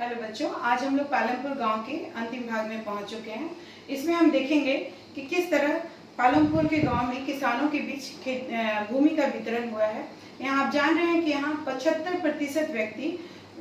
Hello बच्चों, आज हम लोग पालमपुर गांव के अंतिम भाग में पहुंच चुके हैं। इसमें हम देखेंगे कि किस तरह पालमपुर के गांव में किसानों के बीच भूमि का वितरण हुआ है। यहाँ आप जान रहे हैं कि यहाँ 75% व्यक्ति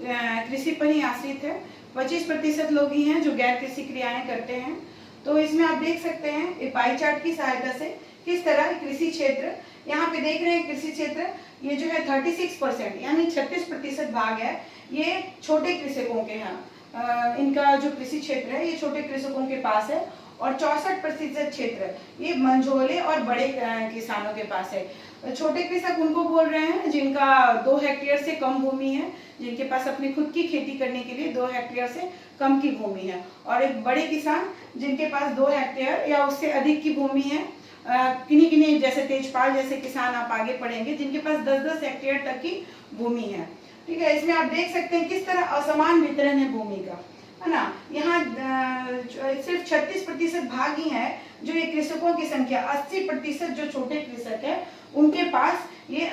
कृषि पर ही आश्रित है, 25% लोग ही हैं जो गैर कृषि क्रियाएं करते हैं। तो इसमें आप देख सकते हैं पाई चार्ट की सहायता से किस तरह कृषि क्षेत्र, यहाँ पे देख रहे हैं कृषि क्षेत्र ये जो है 36% यानी 36% भाग है, ये छोटे कृषकों के हैं। इनका जो कृषि क्षेत्र है ये छोटे कृषकों के पास है और 64% क्षेत्र ये मंझोले और बड़े किसानों के पास है। छोटे कृषक उनको बोल रहे हैं जिनका 2 हेक्टेयर से कम भूमि है, जिनके पास अपनी खुद की खेती करने के लिए 2 हेक्टेयर से कम की भूमि है, और एक बड़े किसान जिनके पास 2 हेक्टेयर या उससे अधिक की भूमि है। किन्हीं किन्हीं जैसे तेजपाल जैसे किसान आप आगे पढ़ेंगे जिनके पास 10-10 हेक्टेयर तक की भूमि है। ठीक है, इसमें आप देख सकते हैं किस तरह असमान वितरण है भूमि का, है ना। यहाँ सिर्फ 36% भाग ही है जो ये कृषकों की संख्या, 80% जो छोटे कृषक है उनके पास ये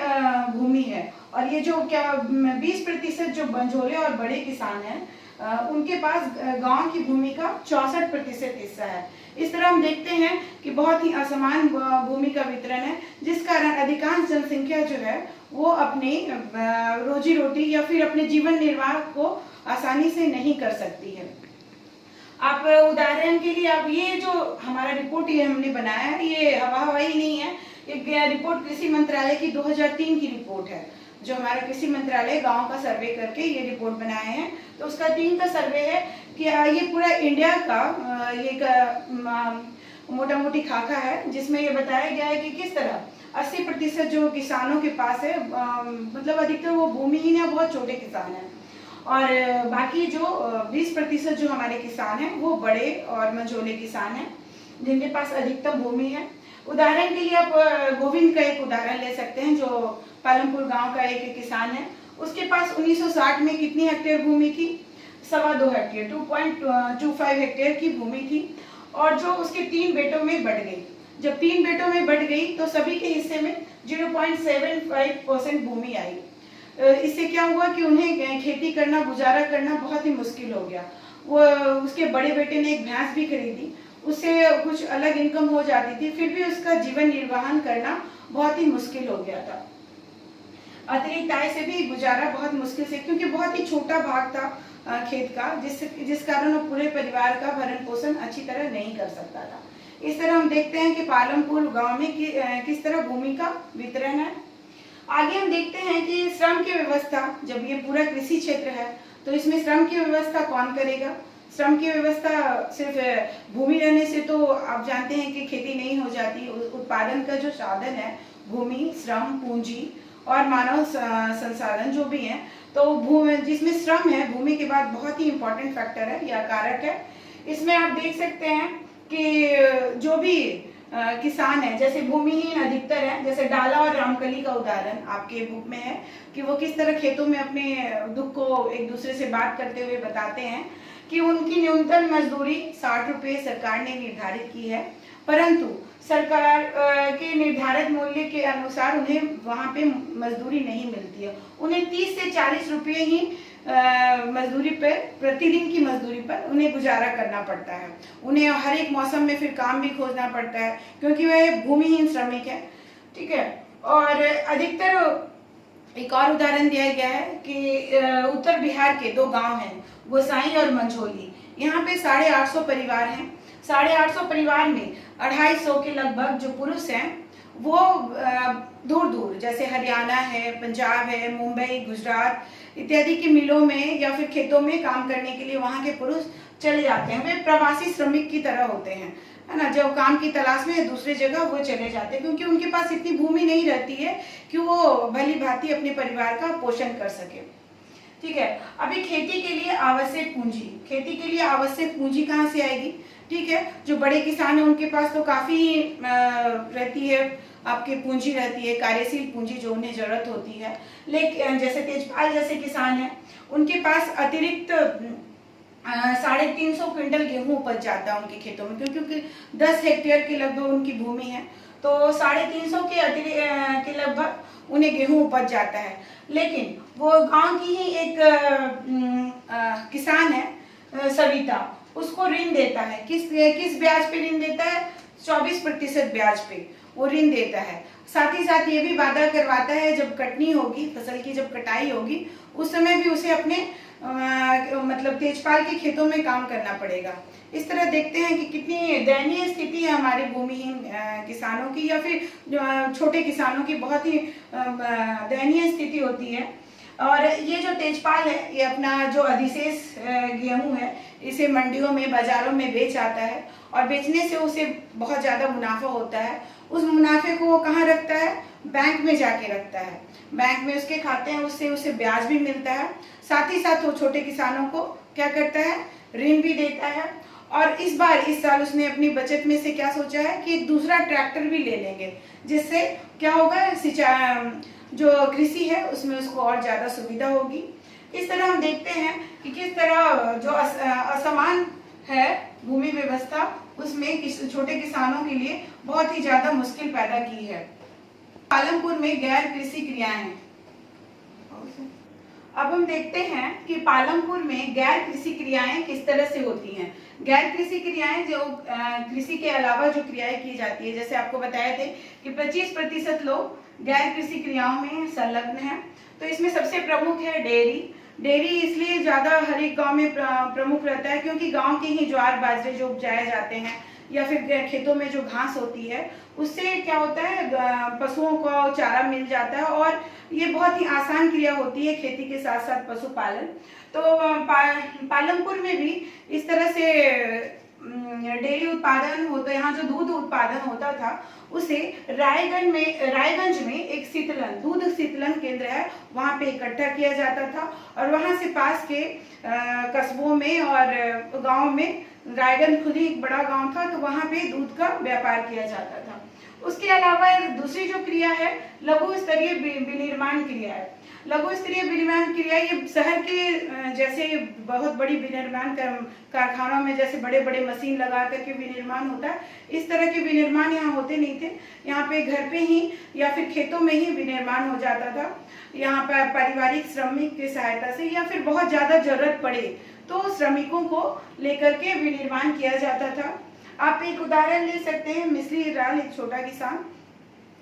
भूमि है, और ये जो 20% जो मंझोले और बड़े किसान हैं उनके पास गांव की भूमि का 64% हिस्सा है। इस तरह हम देखते हैं कि बहुत ही असमान भूमि का वितरण है, जिस कारण अधिकांश जनसंख्या जो है वो अपनी रोजी रोटी या फिर अपने जीवन निर्वाह को आसानी से नहीं कर सकती है। आप उदाहरण के लिए आप ये जो हमारा रिपोर्ट ये हमने बनाया है, ये हवाई नहीं है, ये रिपोर्ट कृषि मंत्रालय की 2003 की रिपोर्ट है, जो हमारा कृषि मंत्रालय गांव का सर्वे करके ये रिपोर्ट बनाए हैं। तो उसका 3 का सर्वे है कि ये पूरा इंडिया का ये मोटा मोटी खाका है, जिसमें ये बताया गया है कि किस तरह 80% जो किसानों के पास है, मतलब अधिकतर वो भूमिहीन या बहुत छोटे किसान हैं, और बाकी जो 20% जो हमारे किसान हैं वो बड़े और मंझोले किसान हैं जिनके पास अधिकतम भूमि है। उदाहरण के लिए आप गोविंद का एक उदाहरण ले सकते हैं, जो पालमपुर गांव का एक किसान है। उसके पास 1960 में कितनी हेक्टेयर भूमि थी? 2.25 हेक्टेयर, 2.25 हेक्टेयर की भूमि थी, और जो उसके 3 बेटों में बढ़ गई। जब 3 बेटों में बढ़ गई तो सभी के हिस्से में 0.75% भूमि आई। इससे क्या हुआ कि उन्हें खेती करना, गुजारा करना बहुत ही मुश्किल हो गया। वो उसके बड़े बेटे ने एक भैंस भी खरीदी, उससे कुछ अलग इनकम हो जाती थी, फिर भी उसका जीवन निर्वाहन करना बहुत ही मुश्किल हो गया था। अतिरिक्त आय से भी गुजारा बहुत मुश्किल से, क्योंकि बहुत ही छोटा भाग था खेत का, जिस कारण वो पूरे परिवार का भरण पोषण अच्छी तरह नहीं कर सकता था। इस तरह हम देखते हैं कि पालमपुर गांव में किस तरह भूमि का वितरण है। आगे हम देखते हैं कि श्रम की व्यवस्था, जब ये पूरा कृषि क्षेत्र है तो इसमें श्रम की व्यवस्था कौन करेगा? श्रम की व्यवस्था सिर्फ भूमि रहने से तो आप जानते हैं कि खेती नहीं हो जाती। उत्पादन का जो साधन है भूमि, श्रम, पूंजी और मानव संसाधन जो भी हैं, तो भूमि जिसमें श्रम है भूमि के बाद बहुत ही इम्पोर्टेंट फैक्टर है या कारक है। इसमें आप देख सकते हैं कि जो भी किसान है, जैसे भूमिहीन अधिकतर है, जैसे डाला और रामकली का उदाहरण आपके बुक में है कि वो किस तरह खेतों में अपने दुख को एक दूसरे से बात करते हुए बताते हैं कि उनकी न्यूनतम मजदूरी 60 रुपये सरकार ने निर्धारित की है, परंतु सरकार के निर्धारित मूल्य के अनुसार उन्हें वहाँ पे मजदूरी नहीं मिलती है। उन्हें 30 से 40 रुपये ही मजदूरी पर, प्रतिदिन की मजदूरी पर उन्हें गुजारा करना पड़ता है। उन्हें हर एक मौसम में फिर काम भी खोजना पड़ता है, क्योंकि वह भूमिहीन श्रमिक है। ठीक है, और अधिकतर एक और उदाहरण दिया गया है कि उत्तर बिहार के 2 गांव हैं, गोसाई और मंझोली। यहाँ पे 850 परिवार हैं। 850 परिवार में 250 के लगभग जो पुरुष हैं वो दूर दूर जैसे हरियाणा है, पंजाब है, मुंबई, गुजरात इत्यादि की मिलों में या फिर खेतों में काम करने के लिए वहाँ के पुरुष चले जाते हैं। वे प्रवासी श्रमिक की तरह होते हैं, है ना, जब काम की तलाश में दूसरे जगह वो चले जाते हैं, क्योंकि उनके पास इतनी भूमि नहीं रहती है कि वो भली भांति अपने परिवार का पोषण कर सके। ठीक है, अभी खेती के लिए आवश्यक पूंजी, खेती के लिए आवश्यक पूंजी कहाँ से आएगी? ठीक है, जो बड़े किसान हैं उनके पास तो काफी रहती है, आपकी पूंजी रहती है, कार्यशील पूंजी जो उन्हें जरूरत होती है। लेकिन जैसे तेजपाल जैसे किसान हैं उनके पास अतिरिक्त 350 क्विंटल गेहूं उपज जाता है उनके खेतों में, क्योंकि 10 हेक्टेयर के लगभग उनकी भूमि है, तो 350 के लगभग उन्हें गेहूं उपज जाता है। लेकिन वो गांव की ही एक किसान सविता, उसको ऋण देता है। किस ब्याज पे ऋण देता है? 24% ब्याज पे वो ऋण देता है। साथ ही साथ ये भी वादा करवाता है जब कटनी होगी, फसल की जब कटाई होगी, उस समय भी उसे अपने मतलब तेजपाल के खेतों में काम करना पड़ेगा। इस तरह देखते हैं कि कितनी दयनीय स्थिति है हमारे भूमिहीन किसानों की, या फिर छोटे किसानों की बहुत ही दयनीय स्थिति होती है। और ये जो तेजपाल है, ये अपना जो अधिशेष गेहूं है, इसे मंडियों में, बाजारों में बेच आता है, और बेचने से उसे बहुत ज़्यादा मुनाफा होता है। उस मुनाफे को वो कहाँ रखता है? बैंक में जाके रखता है। बैंक में उसके खाते हैं, उससे उसे ब्याज भी मिलता है। साथ ही साथ वो छोटे किसानों को क्या करता है? ऋण भी देता है। और इस साल उसने अपनी बचत में से क्या सोचा है कि एक दूसरा ट्रैक्टर भी ले लेंगे, जिससे क्या होगा, सिंचाई जो कृषि है उसमें उसको और ज़्यादा सुविधा होगी। इस तरह हम देखते हैं कि किस तरह जो असमान है भूमि व्यवस्था, उसमें छोटे किसानों के लिए बहुत ही ज़्यादा मुश्किल पैदा की है। पालमपुर में गैर कृषि क्रियाएं। अब हम देखते हैं कि पालमपुर में गैर कृषि क्रियाएं किस तरह से होती हैं। गैर कृषि क्रियाएं जो कृषि के अलावा जो क्रियाएं की जाती है, जैसे आपको बताए थे कि 25% लोग गैर कृषि क्रियाओं में संलग्न हैं। तो इसमें सबसे प्रमुख है डेयरी। डेयरी इसलिए ज्यादा हर एक गाँव में प्रमुख रहता है क्योंकि गाँव के ही ज्वार बाजरे जो उपजाए जाते हैं, या फिर खेतों में जो घास होती है, उससे क्या होता है, पशुओं को चारा मिल जाता है, और ये बहुत ही आसान क्रिया होती है खेती के साथ साथ पशुपालन। तो पालमपुर में भी इस तरह से डेयरी उत्पादन होता है। यहाँ जो दूध उत्पादन होता था, उसे रायगंज में एक दूध शीतलन केंद्र है, वहाँ पे इकट्ठा किया जाता था, और वहाँ से पास के कस्बों में और गाँव में, रायगंज खुद ही एक बड़ा गांव था, तो वहां पे दूध का व्यापार किया जाता था। उसके अलावा दूसरी जो क्रिया है, लघु स्तरीय विनिर्माण क्रिया है। लघु स्तरीय विनिर्माण क्रिया ये शहर के जैसे बहुत बड़ी विनिर्माण कारखानों में जैसे बड़े बड़े मशीन लगा करके विनिर्माण होता है, इस तरह के विनिर्माण यहाँ होते नहीं थे। यहाँ पे घर पे ही या फिर खेतों में ही विनिर्माण हो जाता था। यहाँ पर पारिवारिक श्रमिक की सहायता से, या फिर बहुत ज्यादा जरूरत पड़े तो श्रमिकों को लेकर के विनिर्माण किया जाता था। आप एक उदाहरण ले सकते हैं, मिश्री हिराल, एक छोटा किसान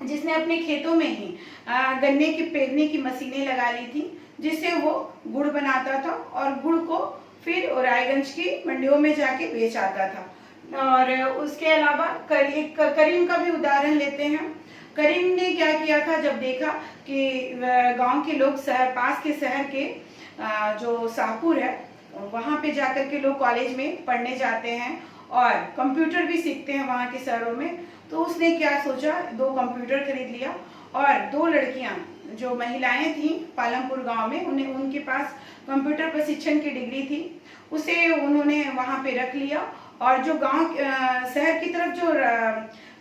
जिसने अपने खेतों में ही गन्ने की पेरने की मशीनें लगा ली थी, जिससे वो गुड़ बनाता था, और गुड़ को फिर रायगंज की मंडियों में जाके बेच आता था। और उसके अलावा करीम का भी उदाहरण लेते हैं। करीम ने क्या किया था, जब देखा कि गांव के लोग पास के शहर के जो शाहपुर है, वहाँ पे जाकर के लोग कॉलेज में पढ़ने जाते हैं और कंप्यूटर भी सीखते हैं वहाँ के शहरों में, तो उसने क्या सोचा, 2 कंप्यूटर खरीद लिया, और 2 लड़कियां जो महिलाएं थीं पालमपुर गांव में, उनके पास कंप्यूटर प्रशिक्षण की डिग्री थी, उसे उन्होंने वहाँ पे रख लिया, और जो गांव शहर की तरफ जो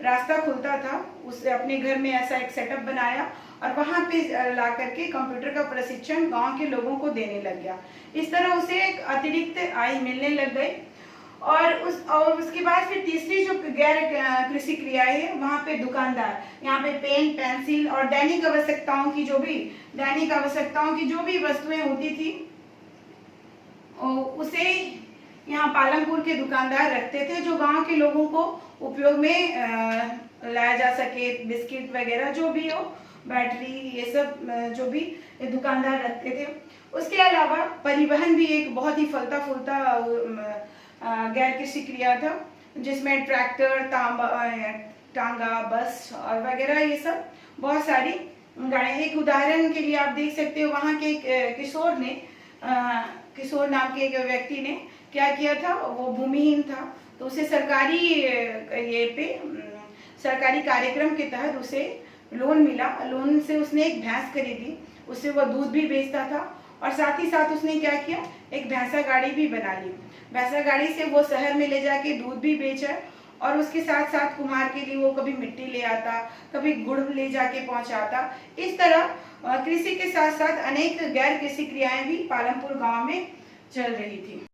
रास्ता खुलता था, उससे अपने घर में ऐसा एक सेटअप बनाया, और वहाँ पे ला करके कंप्यूटर का प्रशिक्षण गांव के लोगों को देने लग गया। इस तरह उसे एक अतिरिक्त आय मिलने लग गई। और उसके बाद फिर तीसरी जो गैर कृषि क्रियाएं है, वहाँ पे दुकानदार, यहाँ पे पेन, पेंसिल और दैनिक आवश्यकताओं की जो भी वस्तुएं होती थी, उसे यहाँ पालमपुर के दुकानदार रखते थे, जो गांव के लोगों को उपयोग में लाया जा सके। बिस्किट वगैरह जो भी हो, बैटरी, ये सब जो भी दुकानदार रखते थे। उसके अलावा परिवहन भी एक बहुत ही फलता फूलता गैर कृषि क्रिया था, जिसमें ट्रैक्टर, टांगा, बस और वगैरह, ये सब बहुत सारी गाड़ियाँ। एक उदाहरण के लिए आप देख सकते हो, वहाँ के किशोर नाम के एक व्यक्ति ने क्या किया था, वो भूमिहीन था, तो उसे सरकारी कार्यक्रम के तहत उसे लोन मिला। लोन से उसने एक भैंस खरीदी, उससे वो दूध भी बेचता था, और साथ ही साथ उसने क्या किया, एक भैंसा गाड़ी भी बना ली। भैंसा गाड़ी से वो शहर में ले जाके दूध भी बेचा, और उसके साथ साथ कुम्हार के लिए वो कभी मिट्टी ले आता, कभी गुड़ ले जाके पहुंचाता। इस तरह कृषि के साथ साथ अनेक गैर कृषि क्रियाएं भी पालमपुर गांव में चल रही थी।